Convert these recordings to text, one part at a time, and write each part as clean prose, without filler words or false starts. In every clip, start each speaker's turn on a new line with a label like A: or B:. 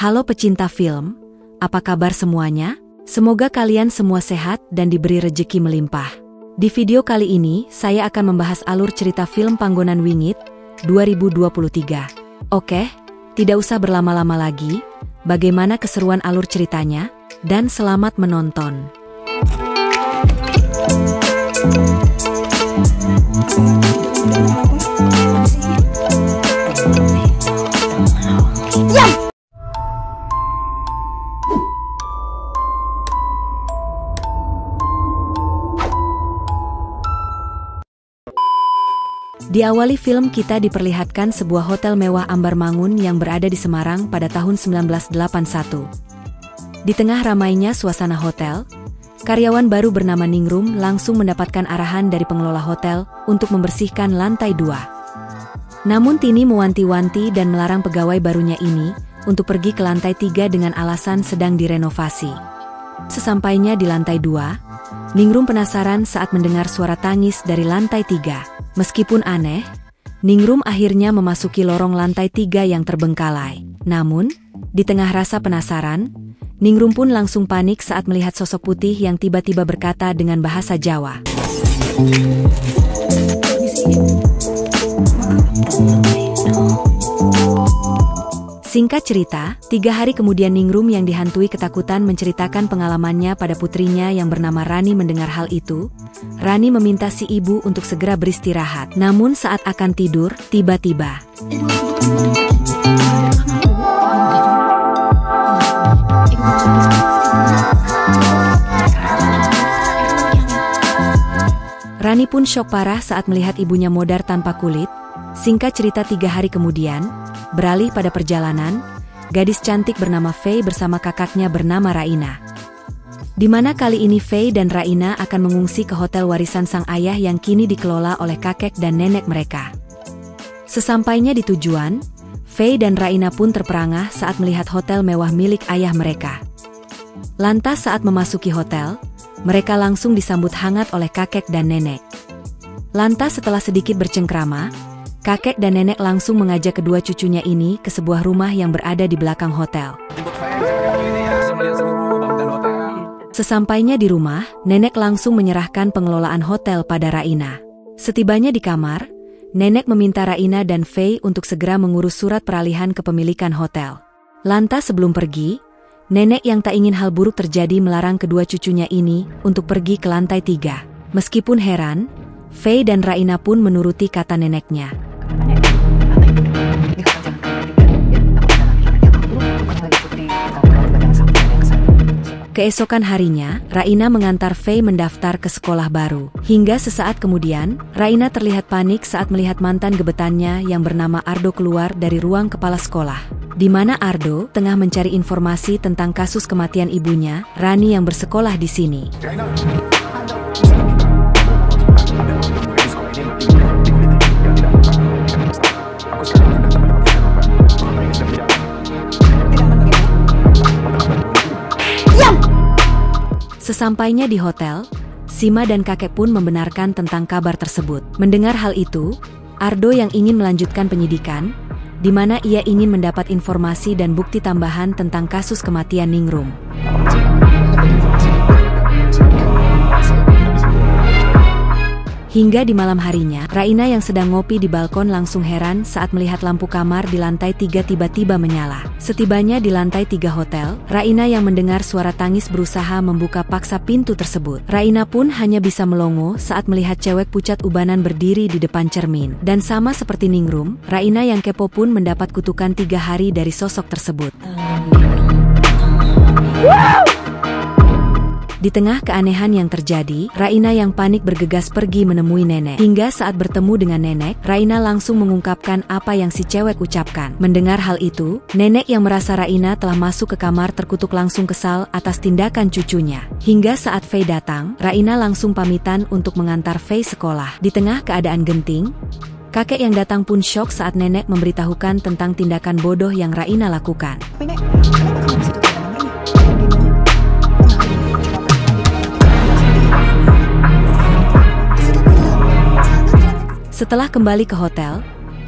A: Halo pecinta film, apa kabar semuanya? Semoga kalian semua sehat dan diberi rejeki melimpah. Di video kali ini, saya akan membahas alur cerita film Panggonan Wingit 2023. Oke, tidak usah berlama-lama lagi, bagaimana keseruan alur ceritanya, dan selamat menonton. Diawali film kita diperlihatkan sebuah hotel mewah Ambar Mangun yang berada di Semarang pada tahun 1981. Di tengah ramainya suasana hotel, karyawan baru bernama Ningrum langsung mendapatkan arahan dari pengelola hotel untuk membersihkan lantai 2. Namun Tini mewanti-wanti dan melarang pegawai barunya ini untuk pergi ke lantai 3 dengan alasan sedang direnovasi. Sesampainya di lantai 2, Ningrum penasaran saat mendengar suara tangis dari lantai 3. Meskipun aneh, Ningrum akhirnya memasuki lorong lantai 3 yang terbengkalai. Namun, di tengah rasa penasaran, Ningrum pun langsung panik saat melihat sosok putih yang tiba-tiba berkata dengan bahasa Jawa. Singkat cerita, 3 hari kemudian Ningrum yang dihantui ketakutan menceritakan pengalamannya pada putrinya yang bernama Rani. Mendengar hal itu, Rani meminta si ibu untuk segera beristirahat. Namun saat akan tidur, tiba-tiba Rani pun syok parah saat melihat ibunya modar tanpa kulit. Singkat cerita 3 hari kemudian, beralih pada perjalanan, gadis cantik bernama Fei bersama kakaknya bernama Raina. Di mana kali ini Fei dan Raina akan mengungsi ke hotel warisan sang ayah yang kini dikelola oleh kakek dan nenek mereka. Sesampainya di tujuan, Fei dan Raina pun terperangah saat melihat hotel mewah milik ayah mereka. Lantas saat memasuki hotel, mereka langsung disambut hangat oleh kakek dan nenek. Lantas setelah sedikit bercengkrama, kakek dan nenek langsung mengajak kedua cucunya ini ke sebuah rumah yang berada di belakang hotel. Sesampainya di rumah, nenek langsung menyerahkan pengelolaan hotel pada Raina. Setibanya di kamar, nenek meminta Raina dan Fei untuk segera mengurus surat peralihan kepemilikan hotel. Lantas sebelum pergi, nenek yang tak ingin hal buruk terjadi melarang kedua cucunya ini untuk pergi ke lantai 3. Meskipun heran, Fei dan Raina pun menuruti kata neneknya. Keesokan harinya, Raina mengantar Fei mendaftar ke sekolah baru. Hingga sesaat kemudian, Raina terlihat panik saat melihat mantan gebetannya yang bernama Ardo keluar dari ruang kepala sekolah. Di mana Ardo tengah mencari informasi tentang kasus kematian ibunya, Rani yang bersekolah di sini. Sesampainya di hotel, Sima dan kakek pun membenarkan tentang kabar tersebut. Mendengar hal itu, Ardo yang ingin melanjutkan penyidikan, di mana ia ingin mendapat informasi dan bukti tambahan tentang kasus kematian Ningrum. Hingga di malam harinya, Raina yang sedang ngopi di balkon langsung heran saat melihat lampu kamar di lantai 3 tiba-tiba menyala. Setibanya di lantai 3 hotel, Raina yang mendengar suara tangis berusaha membuka paksa pintu tersebut. Raina pun hanya bisa melongo saat melihat cewek pucat ubanan berdiri di depan cermin. Dan sama seperti Ningrum, Raina yang kepo pun mendapat kutukan 3 hari dari sosok tersebut. Di tengah keanehan yang terjadi, Raina yang panik bergegas pergi menemui nenek. Hingga saat bertemu dengan nenek, Raina langsung mengungkapkan apa yang si cewek ucapkan. Mendengar hal itu, nenek yang merasa Raina telah masuk ke kamar terkutuk langsung kesal atas tindakan cucunya. Hingga saat Fei datang, Raina langsung pamitan untuk mengantar Fei sekolah. Di tengah keadaan genting, kakek yang datang pun syok saat nenek memberitahukan tentang tindakan bodoh yang Raina lakukan. Setelah kembali ke hotel,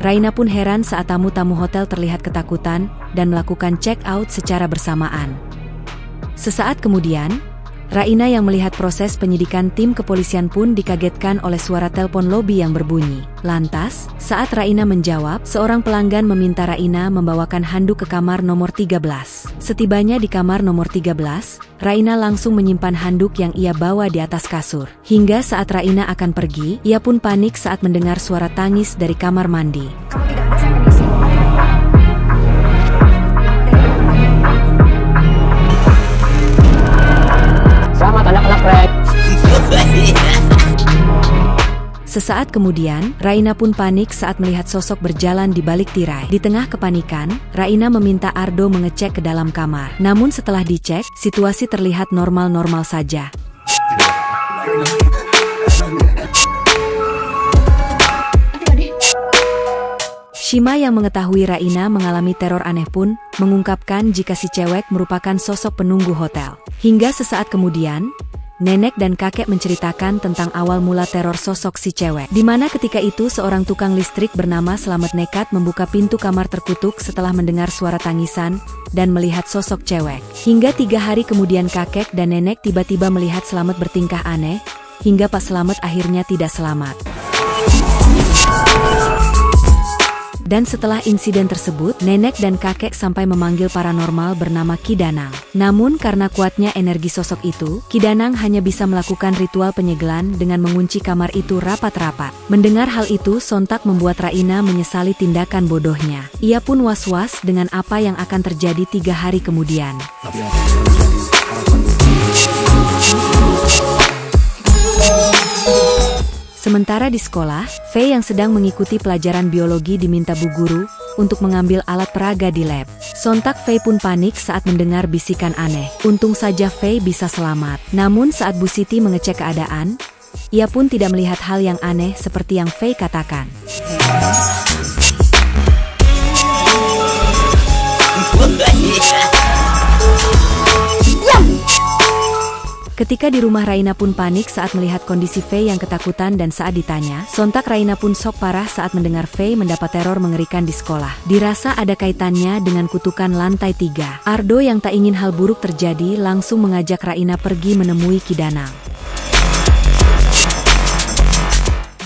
A: Raina pun heran saat tamu-tamu hotel terlihat ketakutan dan melakukan check out secara bersamaan. Sesaat kemudian, Raina yang melihat proses penyidikan tim kepolisian pun dikagetkan oleh suara telepon lobi yang berbunyi. Lantas, saat Raina menjawab, seorang pelanggan meminta Raina membawakan handuk ke kamar nomor 13. Setibanya di kamar nomor 13, Raina langsung menyimpan handuk yang ia bawa di atas kasur. Hingga saat Raina akan pergi, ia pun panik saat mendengar suara tangis dari kamar mandi. Sesaat kemudian, Raina pun panik saat melihat sosok berjalan di balik tirai. Di tengah kepanikan, Raina meminta Ardo mengecek ke dalam kamar. Namun setelah dicek, situasi terlihat normal-normal saja. Shima yang mengetahui Raina mengalami teror aneh pun mengungkapkan jika si cewek merupakan sosok penunggu hotel. Hingga sesaat kemudian, nenek dan kakek menceritakan tentang awal mula teror sosok si cewek. Di mana ketika itu seorang tukang listrik bernama Slamet nekat membuka pintu kamar terkutuk setelah mendengar suara tangisan dan melihat sosok cewek. Hingga 3 hari kemudian kakek dan nenek tiba-tiba melihat Slamet bertingkah aneh, hingga pas Slamet akhirnya tidak selamat. Dan setelah insiden tersebut, nenek dan kakek sampai memanggil paranormal bernama Ki Danang. Namun karena kuatnya energi sosok itu, Ki Danang hanya bisa melakukan ritual penyegelan dengan mengunci kamar itu rapat-rapat. Mendengar hal itu sontak membuat Raina menyesali tindakan bodohnya. Ia pun was-was dengan apa yang akan terjadi 3 hari kemudian. Sementara di sekolah, Fei yang sedang mengikuti pelajaran biologi diminta Bu Guru untuk mengambil alat peraga di lab. Sontak Fei pun panik saat mendengar bisikan aneh. Untung saja Fei bisa selamat. Namun saat Bu Siti mengecek keadaan, ia pun tidak melihat hal yang aneh seperti yang Fei katakan. Ketika di rumah, Raina pun panik saat melihat kondisi Fei yang ketakutan dan saat ditanya, sontak Raina pun shock parah saat mendengar Fei mendapat teror mengerikan di sekolah. Dirasa ada kaitannya dengan kutukan lantai 3. Ardo yang tak ingin hal buruk terjadi langsung mengajak Raina pergi menemui Ki Danang.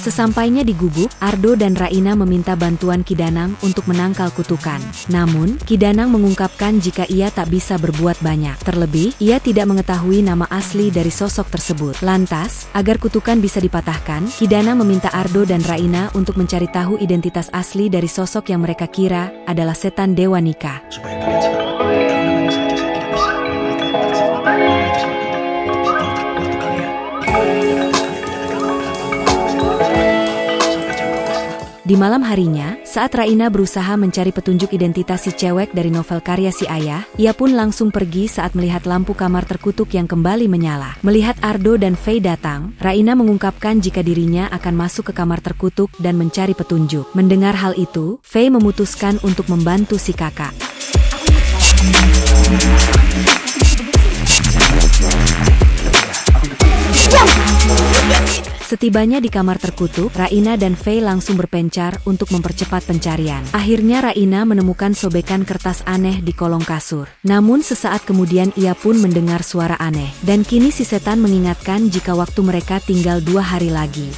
A: Sesampainya di gubuk, Ardo dan Raina meminta bantuan Ki Danang untuk menangkal kutukan. Namun, Ki Danang mengungkapkan jika ia tak bisa berbuat banyak. Terlebih, ia tidak mengetahui nama asli dari sosok tersebut. Lantas, agar kutukan bisa dipatahkan, Ki Danang meminta Ardo dan Raina untuk mencari tahu identitas asli dari sosok yang mereka kira adalah setan Dewa Nikah.
B: Supaya kalian selamat. Kalau namanya saja saya tidak bisa memberikan kesempatan itu sangat penting untuk bisa kontak waktu kalian.
A: Di malam harinya, saat Raina berusaha mencari petunjuk identitas si cewek dari novel karya si ayah, ia pun langsung pergi saat melihat lampu kamar terkutuk yang kembali menyala. Melihat Ardo dan Fei datang, Raina mengungkapkan jika dirinya akan masuk ke kamar terkutuk dan mencari petunjuk. Mendengar hal itu, Fei memutuskan untuk membantu si kakak. Setibanya di kamar terkutuk, Raina dan Fei langsung berpencar untuk mempercepat pencarian. Akhirnya Raina menemukan sobekan kertas aneh di kolong kasur. Namun sesaat kemudian ia pun mendengar suara aneh. Dan kini si setan mengingatkan jika waktu mereka tinggal 2 hari lagi.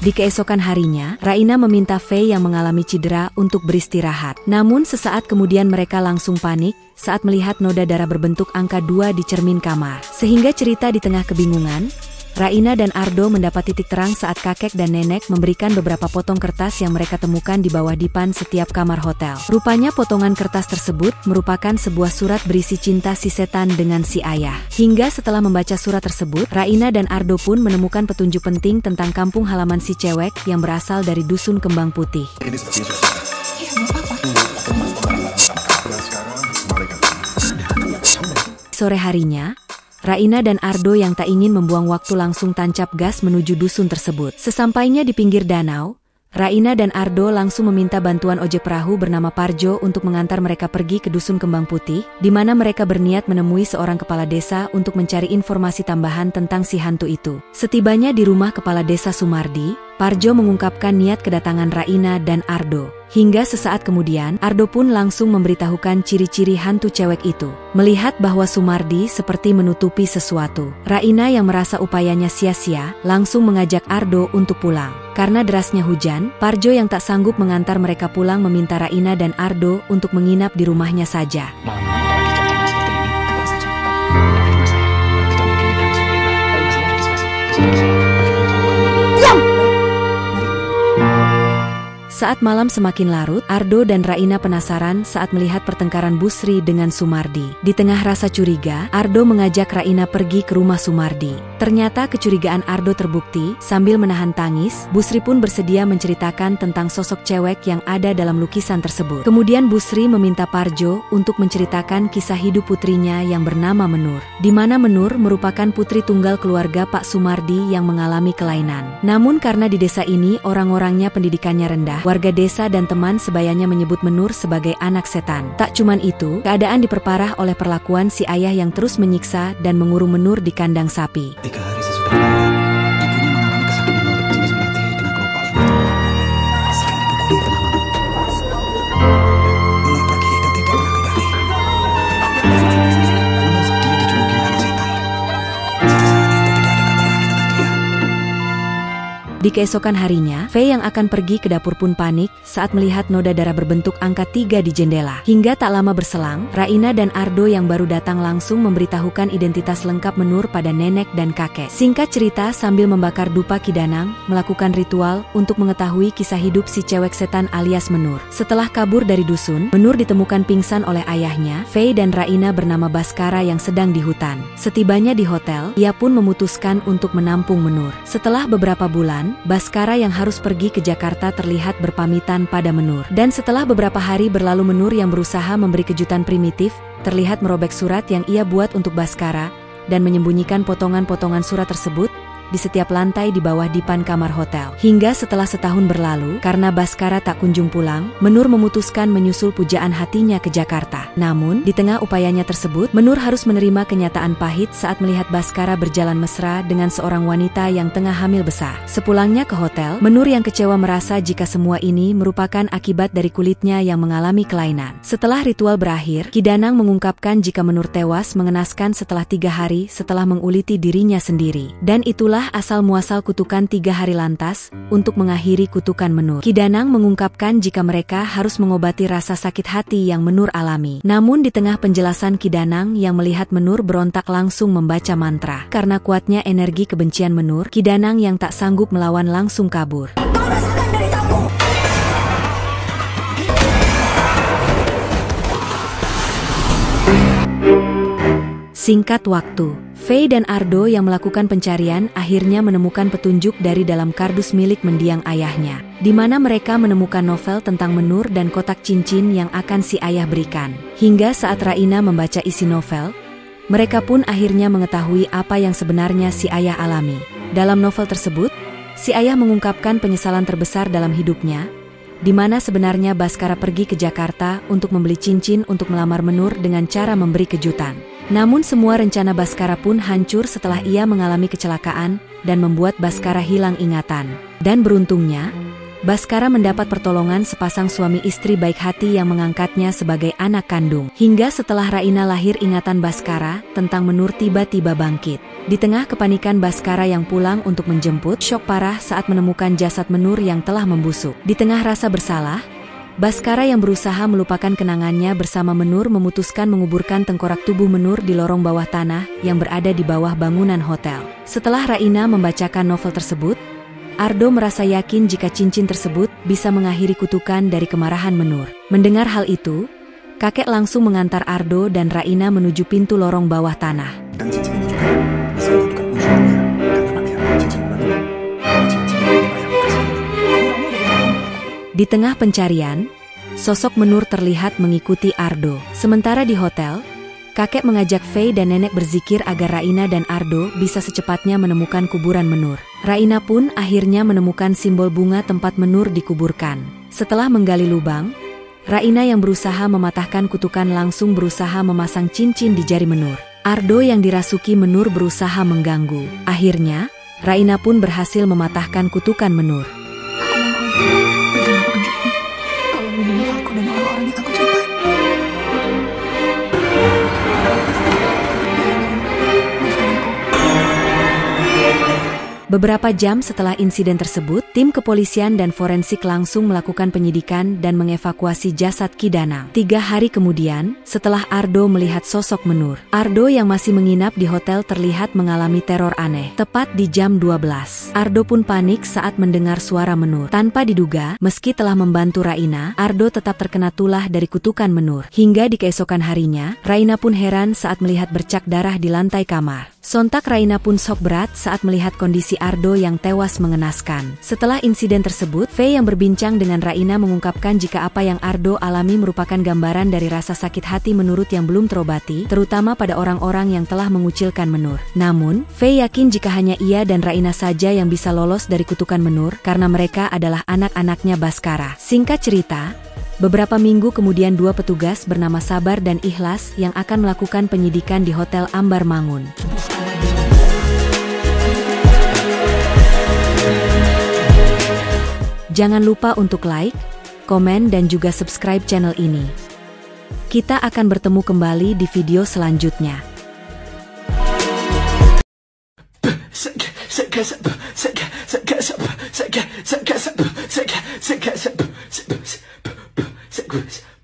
A: Di keesokan harinya, Raina meminta Fei yang mengalami cedera untuk beristirahat. Namun sesaat kemudian mereka langsung panik saat melihat noda darah berbentuk angka 2 di cermin kamar. Sehingga cerita di tengah kebingungan, Raina dan Ardo mendapat titik terang saat kakek dan nenek memberikan beberapa potong kertas yang mereka temukan di bawah dipan setiap kamar hotel. Rupanya potongan kertas tersebut merupakan sebuah surat berisi cinta si setan dengan si ayah. Hingga setelah membaca surat tersebut, Raina dan Ardo pun menemukan petunjuk penting tentang kampung halaman si cewek yang berasal dari Dusun Kembang Putih. Sore harinya, Raina dan Ardo yang tak ingin membuang waktu langsung tancap gas menuju dusun tersebut. Sesampainya di pinggir danau, Raina dan Ardo langsung meminta bantuan ojek perahu bernama Parjo untuk mengantar mereka pergi ke Dusun Kembang Putih, di mana mereka berniat menemui seorang kepala desa untuk mencari informasi tambahan tentang si hantu itu. Setibanya di rumah kepala desa Sumardi, Parjo mengungkapkan niat kedatangan Raina dan Ardo. Hingga sesaat kemudian, Ardo pun langsung memberitahukan ciri-ciri hantu cewek itu. Melihat bahwa Sumardi seperti menutupi sesuatu, Raina yang merasa upayanya sia-sia, langsung mengajak Ardo untuk pulang. Karena derasnya hujan, Parjo yang tak sanggup mengantar mereka pulang meminta Raina dan Ardo untuk menginap di rumahnya saja.
B: Malam apalagi cuacanya seperti ini, tenang saja. Percuma saya, kita mungkin tidak bisa beribadah. Masalah antisipasi.
C: Diam!
A: Saat malam semakin larut, Ardo dan Raina penasaran saat melihat pertengkaran Busri dengan Sumardi. Di tengah rasa curiga, Ardo mengajak Raina pergi ke rumah Sumardi. Ternyata kecurigaan Ardo terbukti. Sambil menahan tangis, Busri pun bersedia menceritakan tentang sosok cewek yang ada dalam lukisan tersebut. Kemudian Busri meminta Parjo untuk menceritakan kisah hidup putrinya yang bernama Menur, di mana Menur merupakan putri tunggal keluarga Pak Sumardi yang mengalami kelainan. Namun karena di desa ini orang-orangnya pendidikannya rendah, warga desa dan teman sebayanya menyebut Menur sebagai anak setan. Tak cuman itu, keadaan diperparah oleh perlakuan si ayah yang terus menyiksa dan mengurung Menur di kandang sapi.
B: 3 hari sesudah kelahiran, ibunya mengalami kesakitan Menur jenis melatih dengan kelopak yang berbeda. Sering dipukuli tengah malam. Menur pergi dan tidak pernah kembali. Menur dia dijuluki anak setan. Sampai saat itu tidak ada kabar lagi tentang dia.
A: Di keesokan harinya, Fei yang akan pergi ke dapur pun panik saat melihat noda darah berbentuk angka 3 di jendela. Hingga tak lama berselang, Raina dan Ardo yang baru datang langsung memberitahukan identitas lengkap Menur pada nenek dan kakek. Singkat cerita, sambil membakar dupa Kidanang, melakukan ritual untuk mengetahui kisah hidup si cewek setan alias Menur. Setelah kabur dari dusun, Menur ditemukan pingsan oleh ayahnya, Fei dan Raina bernama Baskara yang sedang di hutan. Setibanya di hotel, ia pun memutuskan untuk menampung Menur. Setelah beberapa bulan, Baskara yang harus pergi ke Jakarta terlihat berpamitan pada Menur. Dan setelah beberapa hari berlalu, Menur yang berusaha memberi kejutan primitif, terlihat merobek surat yang ia buat untuk Baskara, dan menyembunyikan potongan-potongan surat tersebut di setiap lantai di bawah dipan kamar hotel. Hingga setelah setahun berlalu, karena Baskara tak kunjung pulang, Menur memutuskan menyusul pujaan hatinya ke Jakarta. Namun, di tengah upayanya tersebut, Menur harus menerima kenyataan pahit saat melihat Baskara berjalan mesra dengan seorang wanita yang tengah hamil besar. Sepulangnya ke hotel, Menur yang kecewa merasa jika semua ini merupakan akibat dari kulitnya yang mengalami kelainan. Setelah ritual berakhir, Kidanang mengungkapkan jika Menur tewas mengenaskan setelah 3 hari setelah menguliti dirinya sendiri. Dan itulah asal-muasal kutukan 3 hari lantas untuk mengakhiri kutukan Menur. Kidanang mengungkapkan jika mereka harus mengobati rasa sakit hati yang Menur alami. Namun di tengah penjelasan Kidanang yang melihat Menur berontak langsung membaca mantra. Karena kuatnya energi kebencian Menur, Kidanang yang tak sanggup melawan langsung kabur. Singkat waktu, Fei dan Ardo yang melakukan pencarian akhirnya menemukan petunjuk dari dalam kardus milik mendiang ayahnya, di mana mereka menemukan novel tentang Menur dan kotak cincin yang akan si ayah berikan. Hingga saat Raina membaca isi novel, mereka pun akhirnya mengetahui apa yang sebenarnya si ayah alami. Dalam novel tersebut, si ayah mengungkapkan penyesalan terbesar dalam hidupnya, di mana sebenarnya Baskara pergi ke Jakarta untuk membeli cincin untuk melamar Menur dengan cara memberi kejutan. Namun semua rencana Baskara pun hancur setelah ia mengalami kecelakaan dan membuat Baskara hilang ingatan. Dan beruntungnya, Baskara mendapat pertolongan sepasang suami istri baik hati yang mengangkatnya sebagai anak kandung. Hingga setelah Raina lahir, ingatan Baskara tentang Menur tiba-tiba bangkit. Di tengah kepanikan Baskara yang pulang untuk menjemput, syok parah saat menemukan jasad Menur yang telah membusuk. Di tengah rasa bersalah, Baskara yang berusaha melupakan kenangannya bersama Menur memutuskan menguburkan tengkorak tubuh Menur di lorong bawah tanah yang berada di bawah bangunan hotel. Setelah Raina membacakan novel tersebut, Ardo merasa yakin jika cincin tersebut bisa mengakhiri kutukan dari kemarahan Menur. Mendengar hal itu, kakek langsung mengantar Ardo dan Raina menuju pintu lorong bawah tanah.
B: Dan cincin ini juga bisa menentukan unsurnya. Karena nanti ada cincin menentukan. Cincin yang ayah kasih.
A: Di tengah pencarian, sosok Menur terlihat mengikuti Ardo. Sementara di hotel, Kakek mengajak Fei dan nenek berzikir agar Raina dan Ardo bisa secepatnya menemukan kuburan Menur. Raina pun akhirnya menemukan simbol bunga tempat Menur dikuburkan. Setelah menggali lubang, Raina yang berusaha mematahkan kutukan langsung berusaha memasang cincin di jari Menur. Ardo yang dirasuki Menur berusaha mengganggu. Akhirnya, Raina pun berhasil mematahkan kutukan Menur.
C: Kalau melindungi aku dan orang-orang yang aku cintai.
A: Beberapa jam setelah insiden tersebut, tim kepolisian dan forensik langsung melakukan penyidikan dan mengevakuasi jasad Ki Danang. 3 hari kemudian, setelah Ardo melihat sosok Menur, Ardo yang masih menginap di hotel terlihat mengalami teror aneh. Tepat di jam 12, Ardo pun panik saat mendengar suara Menur. Tanpa diduga, meski telah membantu Raina, Ardo tetap terkena tulah dari kutukan Menur. Hingga di keesokan harinya, Raina pun heran saat melihat bercak darah di lantai kamar. Sontak Raina pun shock berat saat melihat kondisi Ardo yang tewas mengenaskan. Setelah insiden tersebut, Fei yang berbincang dengan Raina mengungkapkan jika apa yang Ardo alami merupakan gambaran dari rasa sakit hati menurut yang belum terobati, terutama pada orang-orang yang telah mengucilkan Menur. Namun, Fei yakin jika hanya ia dan Raina saja yang bisa lolos dari kutukan Menur karena mereka adalah anak-anaknya Baskara. Singkat cerita, beberapa minggu kemudian 2 petugas bernama Sabar dan Ikhlas yang akan melakukan penyidikan di Hotel Ambar Mangun. Jangan lupa untuk like, komen dan juga subscribe channel ini. Kita akan bertemu kembali di video selanjutnya.
B: Sekarang